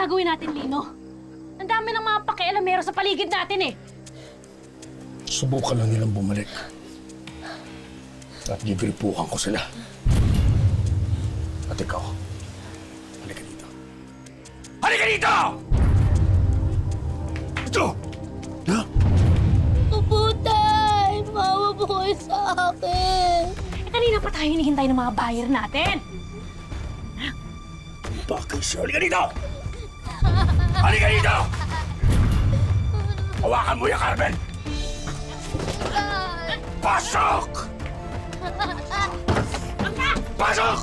gagawin natin, Lino? Ang dami ng mga pakialamero sa paligid natin eh. Subukan lang nilang bumalik. At gigripukan ko sila. At ikaw, halika dito. Halika dito! Ito! Ha? Opo, Tay! Maawa po kayo sa akin. Kanina pa tayo hinihintay ng mga buyer natin. Bakit siya? Halika dito! Halika dito! Hawakan mo yung Carmen! Pasok! Pasok!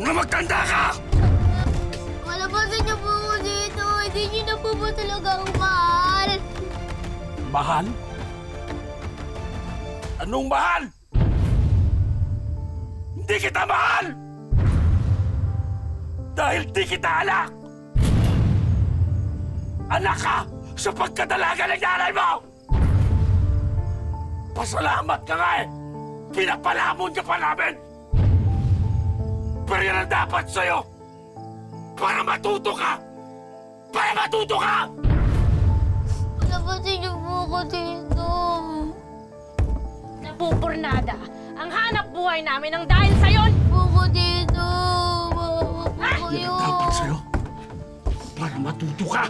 Na magtanda ka! Malabasan niyo po ako dito. Hindi niyo na po ba talaga ako mahal? Mahal? Anong mahal? Hindi kita mahal! Dahil di kita anak! Anak ka sa pagkadalaga ng nanay mo! Pasalamat ka nga eh! Pinapalamon ka pa namin! Pero yan ang dapat sa'yo! Para matuto ka! Para matuto ka! Malabasan niyo po ako dito. Napupurnada. Ang hanap buhay namin ang dahil sa'yo! Ako dito. Maawa po Yan kayo. ang dapat sa'yo! Para matuto ka!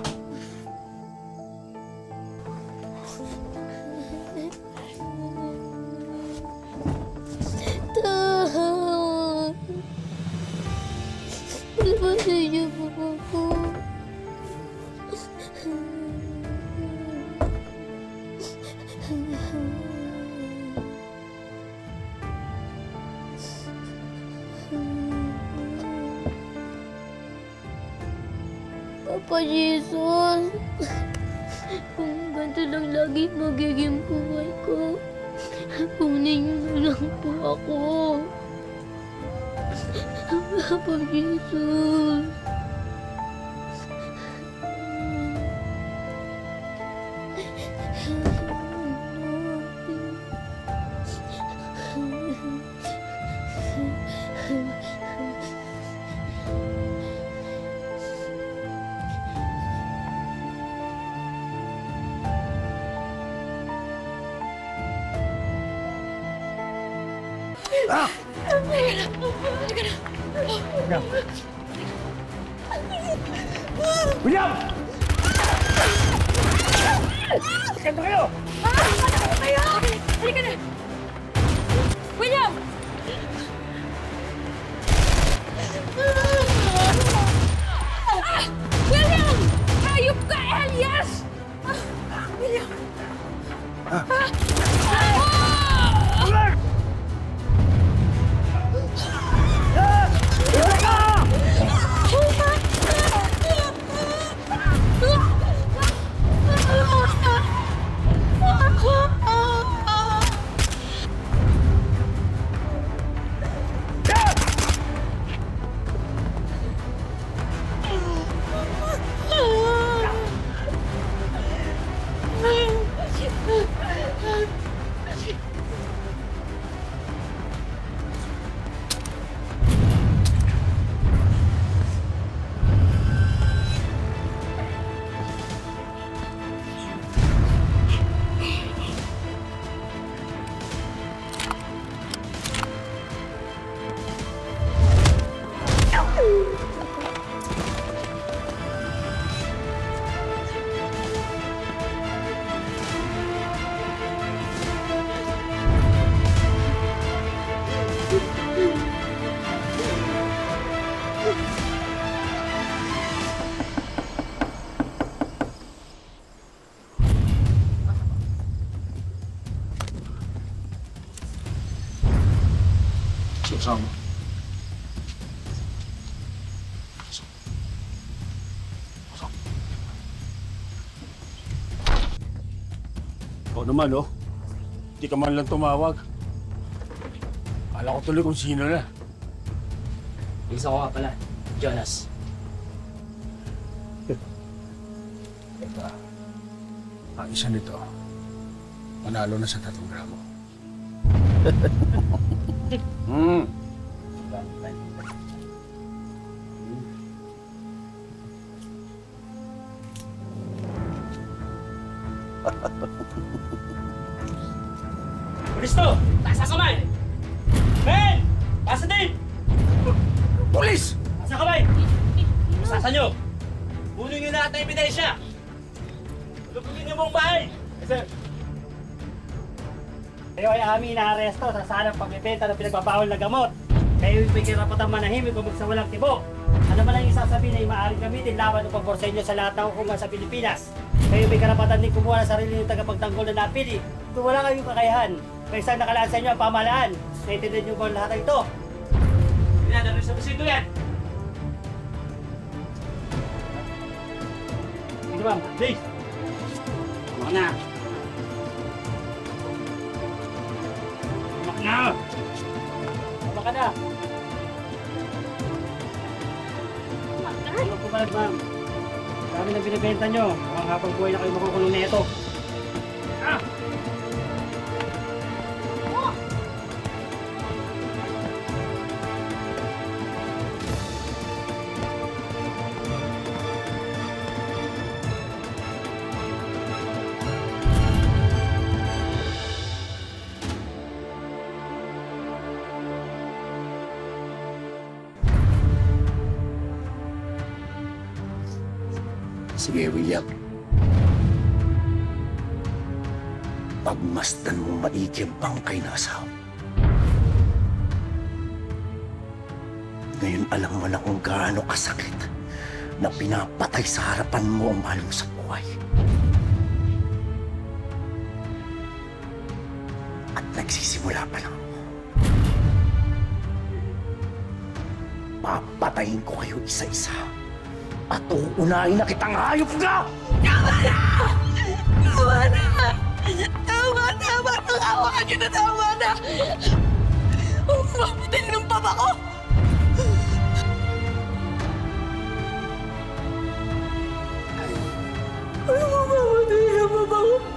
Malabasan niyo po ako. Papa Jesus, kung ganito lang lagi magiging buhay ko, kunin niyo na lang po ako. Papa Jesus. Ah! Halika na! William! William! Kanta kayo! Ano kayo? Halika na! William! William! Hayop ka, Elias! William! Sama. Oo naman, oh. Hindi ka man lang tumawag. Akala ko tuloy kung sino na. Isa ko nga pala, Jonas. Teka, ang isa nito, manalo na sa 3 gramo. Kristo! Taas ang kamay! Men! Pasa din! Pulis! Taas ang kamay! Masasa nyo! Kunin nyo lahat ng ebidensya! Lupugin nyo buong bahay! Yes, sir. Kayo ay aming inaaresto sa salang pagbibenta ng pinagbabawal na gamot. Kayo may karapatang manahimik kung magsawalang tibo. Ano man ang isasabihin ay maaaring gamitin laban o pagborsa nyo sa lahat ng hukuman sa Pilipinas. Kayo may karapatan din kumuha ng sarili ng tagapagtanggol na napili. Kung wala kayong kakayahan, may isang nakalaan sa inyo ang pamahalaan. Naintindihan nyo ba ang lahat ng ito? Hindi na, narin sa bisito yan! Sige ma'am, please! Tama na! Tama na! Tama ka na! Huwag pumalag, ma'am. Dami na binibenta nyo. Mukhang habang buhay na kayo makukulong na ito. Ah! Sige, William. Pagmasdan mo maigi ang bangkay na asawa. Ngayon alam mo na kung gaano kasakit na pinapatay sa harapan mo ang mahal mo sa buhay. At nagsisimula pa lang. Papatayin ko kayo isa-isa. At uunahin na kitang hayop ka! Tama na! Tama na! Tama na! Parang awa nyo na! Tama na! Huwag mabutin ng papa ko! Huwag mabutin ng papa ko!